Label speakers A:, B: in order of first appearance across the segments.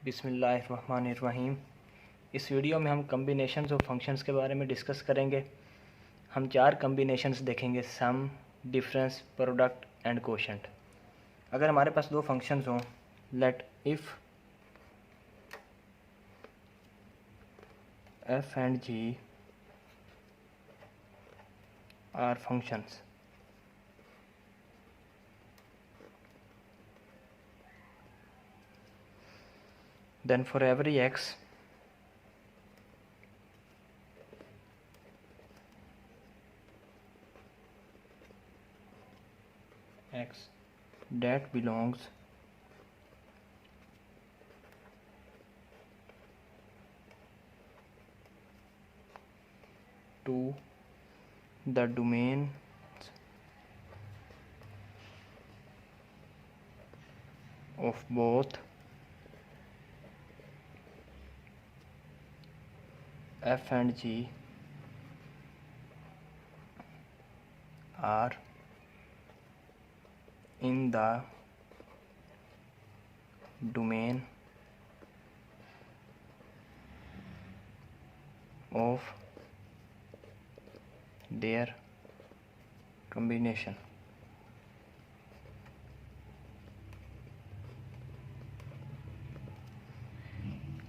A: बिस्मिल्लाहिर्रहमानिर्रहीम। इस वीडियो में हम कम्बिनेशंस ऑफ फंक्शंस के बारे में डिस्कस करेंगे। हम 4 कम्बिनेशंस देखेंगे, sum, difference, product and quotient. अगर हमारे पास 2 फंक्शंस हों, let if f and g are functions, then for every x that belongs to the domain of both f and g are in the domain of their combination.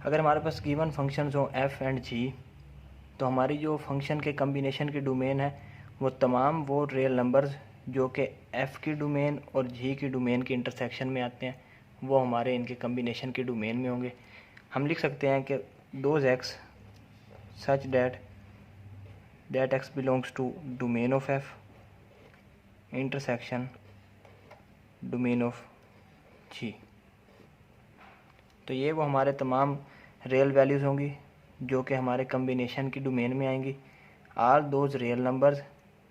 A: अगर हमारे पास given functions हो f and g, तो हमारी जो function के combination की domain है वो तमाम वो रियल नंबर्स जो कि f की डोमेन और g की डोमेन के इंटरसेक्शन में आते हैं वो हमारे इनके कम्बिनेशन की डोमेन में होंगे। हम लिख सकते हैं कि those x such that x belongs to domain of f intersection domain of g। तो ये वो हमारे तमाम रियल वैल्यूज़ होंगी जो कि हमारे कम्बिनेशन की डोमेन में आएंगी। All those real numbers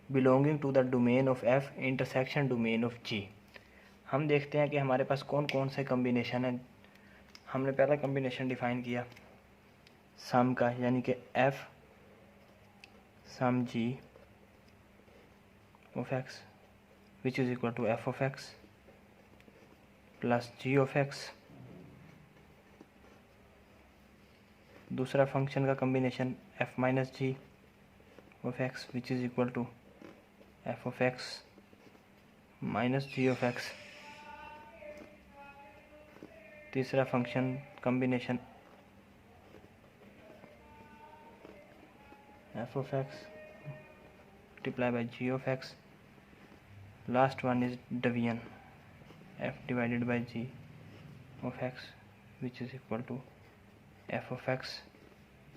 A: belonging to the domain of f intersection domain of g। हम देखते हैं कि हमारे पास कौन कौन से कम्बिनेशन हैं। हमने पहला कम्बिनेशन डिफ़ाइन किया सम का, यानी कि f sum g of x which is equal to f of x plus g of x। दूसरा फंक्शन का combination f minus G of x which is equal to f of x minus G of x। तीसरा function combination f of x multiply by g of x। Last one is division f divided by g of x which is equal to f of x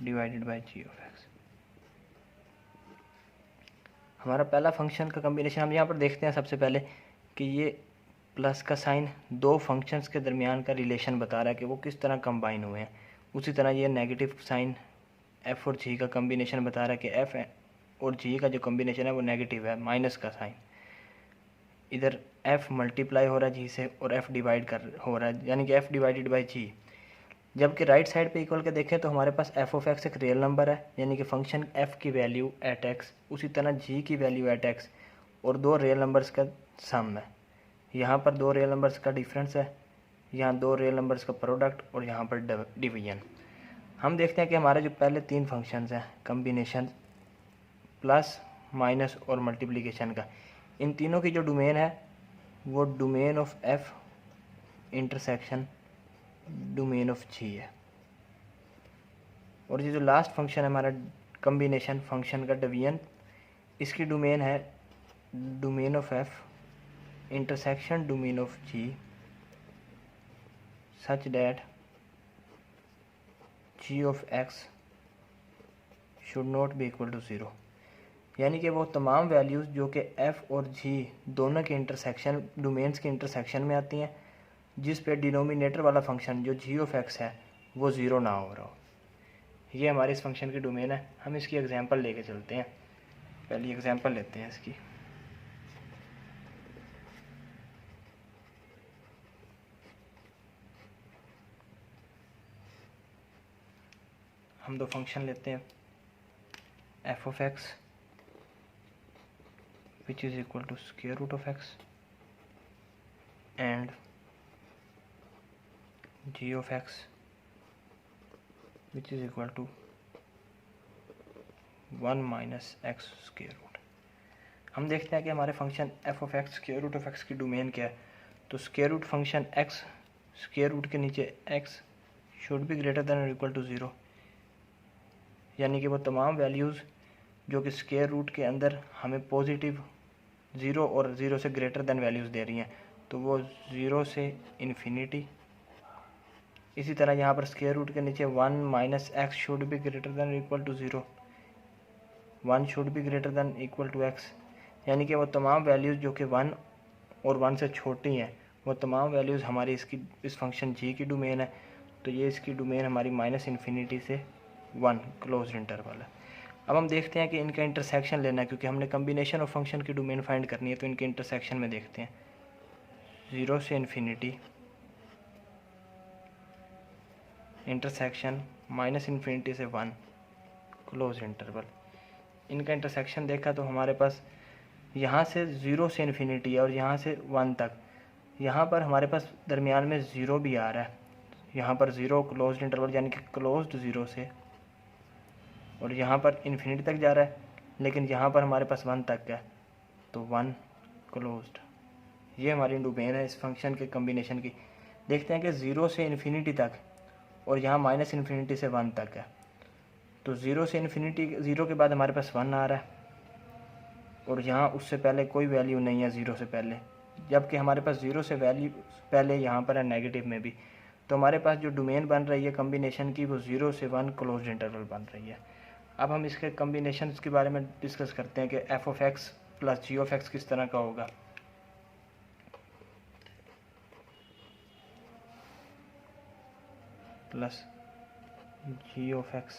A: divided by g of x। हमारा पहला function का combination हम यहाँ पर देखते हैं सबसे पहले कि ये प्लस का साइन दो फंक्शंस के दरमियान का रिलेशन बता रहा है कि वो किस तरह कंबाइन हुए हैं। उसी तरह ये नेगेटिव साइन f और g का कम्बिनेशन बता रहा है कि f और g का जो कम्बिनेशन है वो नेगेटिव है, माइनस का साइन। इधर f मल्टीप्लाई हो रहा है g से और f डिवाइड हो रहा है, यानी कि f डिवाइडेड बाई g। जबकि राइट साइड पे इक्वल के देखें तो हमारे पास f ऑफ x एक रियल नंबर है, यानी कि फंक्शन f की वैल्यू एट x, उसी तरह g की वैल्यू एट x और दो रियल नंबर्स का सम है। यहाँ पर दो रियल नंबर्स का डिफरेंस है, यहाँ दो रियल नंबर्स का प्रोडक्ट और यहाँ पर डिवीजन। हम देखते हैं कि हमारे जो पहले 3 फंक्शंस हैं कम्बिनेशन प्लस माइनस और मल्टीप्लिकेशन का, इन तीनों की जो डोमेन है वो domain of f intersection domain of g है। और ये जो लास्ट फंक्शन है हमारा कम्बिनेशन फंक्शन का डिवीजन, इसकी डोमेन है domain of f intersection domain of g such that g of x should not be equal to 0। यानी कि वो तमाम वैल्यूज़ जो कि f और g दोनों के इंटरसेक्शन डोमेन्स के इंटरसेक्शन में आती हैं, जिस पे डिनोमिनेटर वाला फंक्शन जो g ऑफ x है वो 0 ना हो रहा हो। ये हमारे इस फंक्शन की डोमेन है। हम इसकी एग्जांपल लेके चलते हैं। पहली एग्जांपल लेते हैं इसकी। हम दो फंक्शन लेते हैं f of x which is equal to square root of x and g of x which is equal to 1 minus X square root. हम देखते हैं कि हमारे function F of X square root of X की domain क्या है। तो square root function X square root के नीचे X should be greater than और इक्वल टू 0, यानी कि वो तमाम वैल्यूज़ जो कि स्क्वायर रूट के अंदर हमें पॉजिटिव 0 और 0 से ग्रेटर देन वैल्यूज़ दे रही हैं, तो वो 0 से इन्फिनिटी। इसी तरह यहाँ पर स्क्वायर रूट के नीचे 1 minus X should be greater than equal to 0, 1 should be greater than equal to X, यानी कि वो तमाम वैल्यूज़ जो कि 1 और 1 से छोटी हैं वो तमाम वैल्यूज़ हमारी इस फंक्शन जी की डोमेन है। तो ये इसकी डोमेन हमारी माइनस इन्फिनिटी से 1 क्लोज इंटरवल है। अब हम देखते हैं कि इनका इंटरसेक्शन लेना है, क्योंकि हमने कम्बिनेशन ऑफ फंक्शन की डोमेन फाइंड करनी है, तो इनके इंटरसेक्शन में देखते हैं 0 से इन्फिनिटी इंटरसेक्शन माइनस इन्फिनिटी से 1 क्लोज इंटरवल। इनका इंटरसेक्शन देखा तो हमारे पास यहाँ से 0 से इन्फिनिटी है और यहाँ से 1 तक, यहाँ पर हमारे पास दरमियान में 0 भी आ रहा है, यहाँ पर 0 क्लोज्ड इंटरवल यानी कि क्लोज्ड 0 से, और यहाँ पर इन्फिनिटी तक जा रहा है, लेकिन यहाँ पर हमारे पास 1 तक है, तो 1 क्लोज्ड। ये हमारी डोमेन है इस फंक्शन के कम्बिनेशन की। देखते हैं कि 0 से इन्फिनिटी तक और यहाँ माइनस इन्फिनिटी से 1 तक है, तो 0 से इन्फिनिटी 0 के बाद हमारे पास 1 आ रहा है और यहाँ उससे पहले कोई वैल्यू नहीं है 0 से पहले, जबकि हमारे पास 0 से वैल्यू पहले यहाँ पर है नेगेटिव में भी। तो हमारे पास जो डोमेन बन रही है कम्बिनेशन की वो 0 से 1 क्लोज्ड इंटरवल बन रही है। अब हम इसके कम्बिनेशन के बारे में डिस्कस करते हैं कि F of X plus ji of X किस तरह का होगा। Plus ji of X,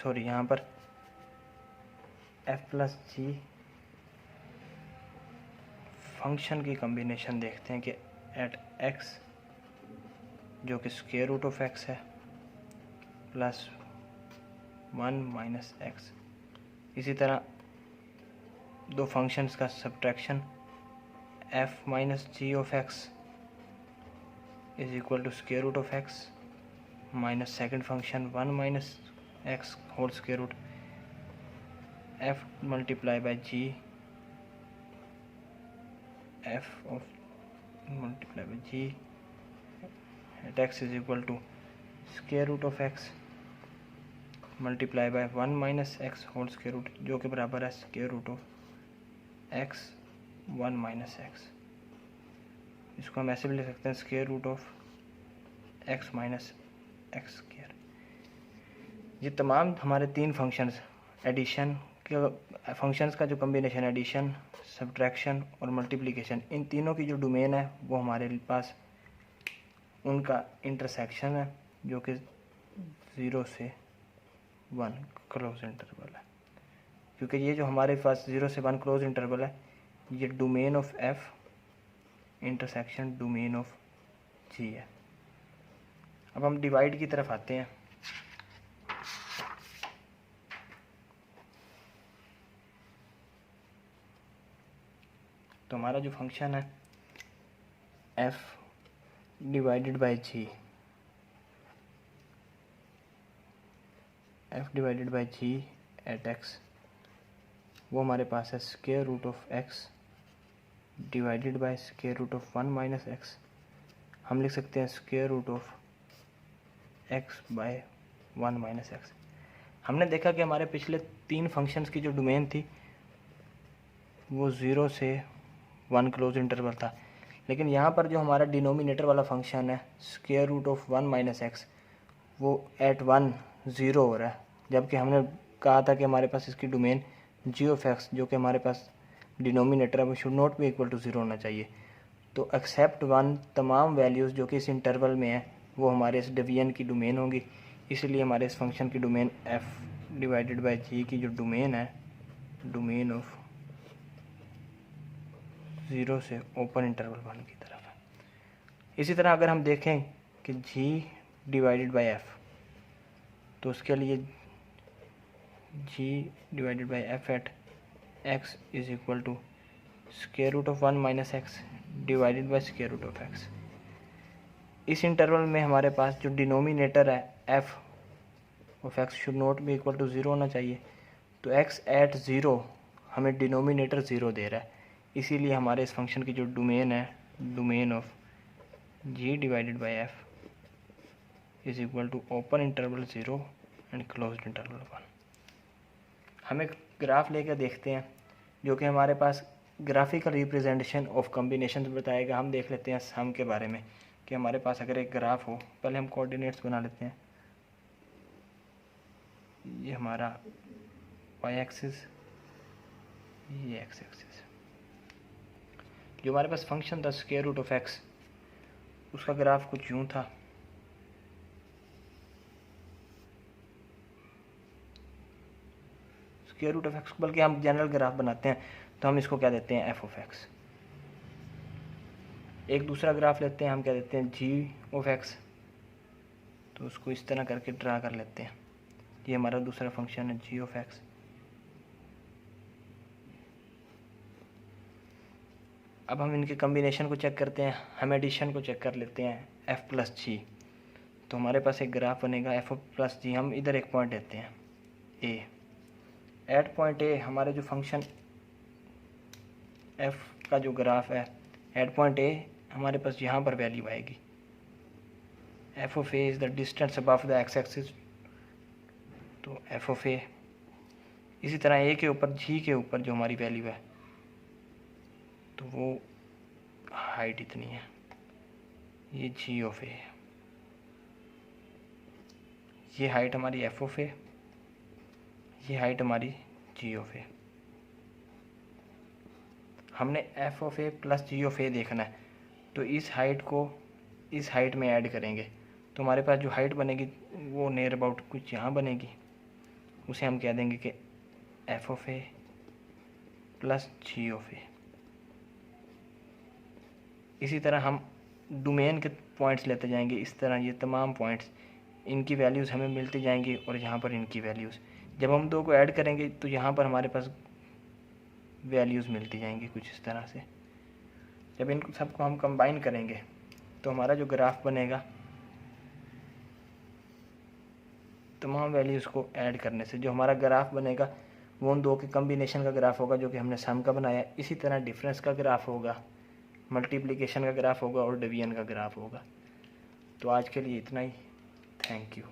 A: sorry यहाँ पर एफ प्लस जी फंक्शन की कम्बिनेशन देखते हैं कि एट एक्स जो कि स्क्वायर रूट ऑफ एक्स है प्लस 1 माइनस एक्स। इसी तरह दो फंक्शंस का subtraction F minus G of X is equal to square root of X minus second function 1 minus X whole square root F multiply by G F of multiply by G at x is equal to square root of X multiply by 1 minus X whole square root जो कि बराबर है square root of X 1 minus X. इसको हम ऐसे भी लिख सकते हैं square root of X minus X square. ये तमाम हमारे तीन फंक्शंस एडिशन के फंक्शंस का जो कम्बिनेशन एडिशन सब्ट्रैक्शन और मल्टीप्लिकेशन, इन तीनों की जो डोमेन है वो हमारे पास उनका इंटरसेक्शन है जो कि 0 से 1 क्लोज इंटरवल है। क्योंकि ये जो हमारे पास 0 से 1 क्लोज इंटरवल है ये domain of f intersection domain of g है। अब हम डिवाइड की तरफ आते हैं। तो हमारा जो फंक्शन है F divided by G, F divided by G at X, वो हमारे पास है square root of X divided by square root of 1 minus X. हम लिख सकते हैं square root of X by 1 minus X. हमने देखा कि हमारे पिछले तीन फंक्शंस की जो डोमेन थी वो 0 से 1 क्लोज इंटरवल था, लेकिन यहाँ पर जो हमारा डिनोमिनेटर वाला फंक्शन है square root of 1 minus X वो एट 1 0 हो रहा है, जबकि हमने कहा था कि हमारे पास इसकी डोमेन जी ऑफ एक्स जो कि हमारे पास डिनोमिनेटर है वो should not be equal to 0 होना चाहिए। तो एक्सेप्ट 1 तमाम वैल्यूज़ जो कि इस इंटरवल में है वो हमारे इस डिवीजन की डोमेन होंगी, इसलिए हमारे इस फंक्शन की डोमेन एफ डिवाइडेड बाय जी की जो डोमेन है डोमेन ऑफ 0 से ओपन इंटरवल 1 की तरफ है। इसी तरह अगर हम देखें कि जी डिवाइडेड बाय एफ, तो उसके लिए g divided by f at x is equal to square root of 1 minus x divided by square root of x. इस इंटरवल में हमारे पास जो डिनोमिनेटर है f of x should not be equal to 0 होना चाहिए। तो एक्स एट 0 हमें डिनोमिनेटर 0 दे रहा है, इसीलिए हमारे इस फंक्शन की जो डोमेन है, domain of G divided by F is equal to open interval 0 and closed interval 1। हम एक ग्राफ लेकर देखते हैं जो कि हमारे पास ग्राफिकल रिप्रेजेंटेशन ऑफ कॉम्बिनेशन बताएगा। हम देख लेते हैं सम के बारे में कि हमारे पास अगर एक ग्राफ हो, पहले हम कोऑर्डिनेट्स बना लेते हैं। ये हमारा वाई एक्सिस, ये एक्स एक्सिस। जो हमारे पास फंक्शन था स्क्वायर रूट ऑफ एक्स, उसका ग्राफ कुछ यूँ था। स्क्वायर रूट ऑफ एक्स, बल्कि हम जनरल ग्राफ बनाते हैं तो हम इसको क्या देते हैं, एफ ऑफ एक्स। एक दूसरा ग्राफ लेते हैं, हम क्या देते हैं, जी ऑफ एक्स। तो उसको इस तरह करके ड्रा कर लेते हैं। ये हमारा दूसरा फंक्शन है जी ऑफ एक्स। अब हम इनके कम्बिनेशन को चेक करते हैं, हम एडिशन को चेक कर लेते हैं एफ प्लस जी। तो हमारे पास एक ग्राफ बनेगा एफ प्लस जी। हम इधर एक पॉइंट लेते हैं ए। एट पॉइंट ए हमारे जो फंक्शन एफ का जो ग्राफ है, एट पॉइंट ए हमारे पास यहाँ पर वैल्यू आएगी। F of A is the distance above the x axis. तो एफ ऑफ ए, इसी तरह ए के ऊपर जी के ऊपर जो हमारी वैल्यू है, तो वो हाइट इतनी है, ये जी ऑफ ए। ये हाइट हमारी एफ ऑफ ए, ये हाइट हमारी जी ऑफ ए। हमने f of a plus ji of a देखना है, तो इस हाइट को इस हाइट में ऐड करेंगे तो हमारे पास जो हाइट बनेगी वो नियर अबाउट कुछ यहाँ बनेगी। उसे हम कह देंगे कि F of a plus ji of a. इसी तरह हम डोमेन के पॉइंट्स लेते जाएंगे। इस तरह ये तमाम पॉइंट्स, इनकी वैल्यूज़ हमें मिलती जाएंगी और यहाँ पर इनकी वैल्यूज़। जब हम दो को ऐड करेंगे तो यहाँ पर हमारे पास वैल्यूज़ मिलती जाएंगी कुछ इस तरह से। जब इन सबको हम कंबाइन करेंगे तो हमारा जो ग्राफ बनेगा, तमाम वैल्यूज़ को ऐड करने से जो हमारा ग्राफ बनेगा वो उन दो के कम्बिनेशन का ग्राफ होगा जो कि हमने सम का बनाया। इसी तरह डिफरेंस का ग्राफ होगा, मल्टीप्लिकेशन का ग्राफ होगा और डिवीजन का ग्राफ होगा। तो आज के लिए इतना ही। Thank you.